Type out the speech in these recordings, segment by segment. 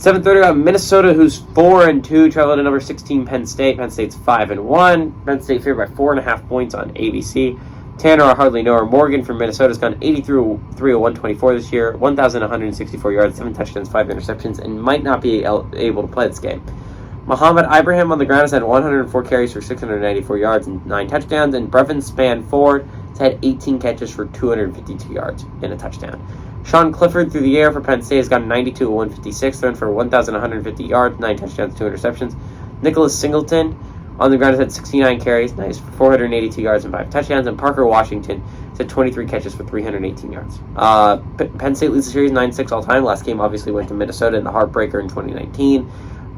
7:30 got Minnesota, who's 4-2, travel to number 16 Penn State. Penn State's 5-1. Penn State favored by 4.5 points on ABC. Tanner, I hardly know her. Morgan from Minnesota has gone 83 of 124 this year, 1,164 yards, 7 touchdowns, 5 interceptions, and might not be able to play this game. Muhammad Ibrahim on the ground has had 104 carries for 694 yards and 9 touchdowns, and Brevin Spann-Ford has had 18 catches for 252 yards and a touchdown. Sean Clifford through the air for Penn State has gone 92 of 156, thrown for 1,150 yards, 9 touchdowns, 2 interceptions. Nicholas Singleton on the ground has had 69 carries, nice, for 482 yards and 5 touchdowns. And Parker Washington has had 23 catches for 318 yards. Penn State leads the series 9-6 all time. Last game obviously went to Minnesota in the heartbreaker in 2019,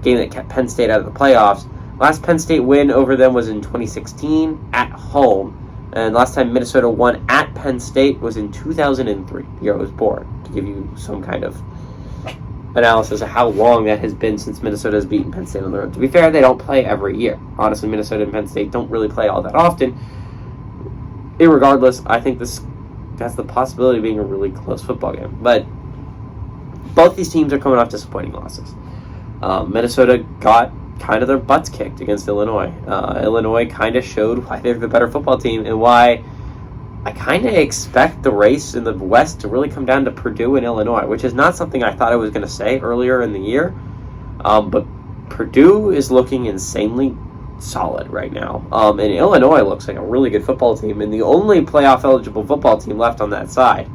game that kept Penn State out of the playoffs. Last Penn State win over them was in 2016 at home. And last time Minnesota won at Penn State was in 2003, the year I was born, to give you some kind of analysis of how long that has been since Minnesota has beaten Penn State on the road. To be fair, they don't play every year. Honestly, Minnesota and Penn State don't really play all that often. Irregardless, I think this has the possibility of being a really close football game. But both these teams are coming off disappointing losses. Minnesota got kind of their butts kicked against Illinois. Illinois kind of showed why they're the better football team and why I kind of expect the race in the West to really come down to Purdue and Illinois, which is not something I thought I was going to say earlier in the year. But Purdue is looking insanely solid right now. And Illinois looks like a really good football team and the only playoff-eligible football team left on that side.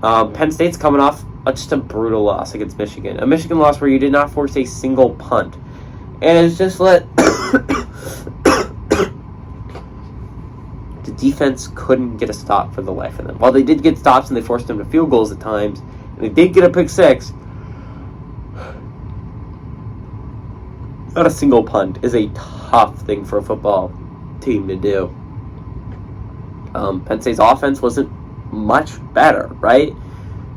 Penn State's coming off just a brutal loss against Michigan. A Michigan loss where you did not force a single punt. And it's just let the defense couldn't get a stop for the life of them. While they did get stops and they forced them to field goals at times, and they did get a pick six, not a single punt is a tough thing for a football team to do. Penn State's offense wasn't much better, right?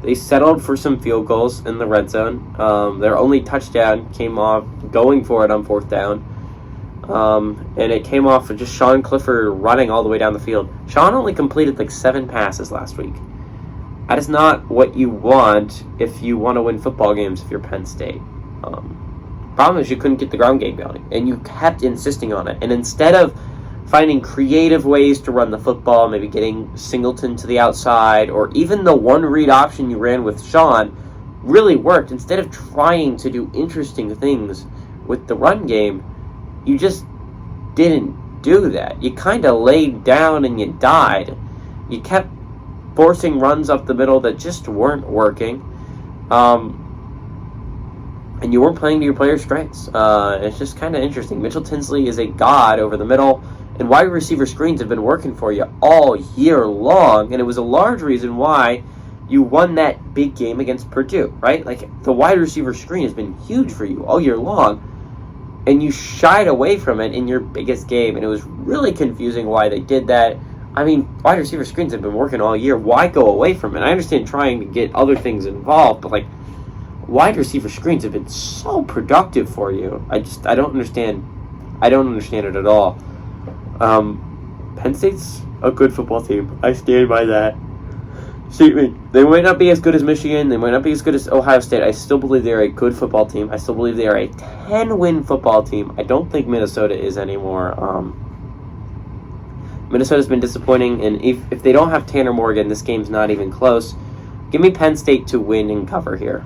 They settled for some field goals in the red zone. Their only touchdown came off going for it on 4th down. And it came off of just Sean Clifford running all the way down the field. Sean only completed like 7 passes last week. That is not what you want if you want to win football games if you're Penn State. Problem is you couldn't get the ground game going. And you kept insisting on it. And instead of finding creative ways to run the football, maybe getting Singleton to the outside, or even the one read option you ran with Sean really worked. Instead of trying to do interesting things with the run game, you just didn't do that. You kind of laid down and you died. You kept forcing runs up the middle that just weren't working. And you weren't playing to your players' strengths. It's just kind of interesting. Mitchell Tinsley is a god over the middle. And wide receiver screens have been working for you all year long, and it was a large reason why you won that big game against Purdue, right? Like, the wide receiver screen has been huge for you all year long, and you shied away from it in your biggest game, and it was really confusing why they did that. I mean, wide receiver screens have been working all year. Why go away from it? I understand trying to get other things involved, but, like, wide receiver screens have been so productive for you. I don't understand. I don't understand it at all. Penn State's a good football team. I stand by that. They might not be as good as Michigan. They might not be as good as Ohio State. I still believe they're a good football team. I still believe they are a 10-win football team. I don't think Minnesota is anymore. Minnesota's been disappointing, and if they don't have Tanner Morgan, this game's not even close. Give me Penn State to win and cover here.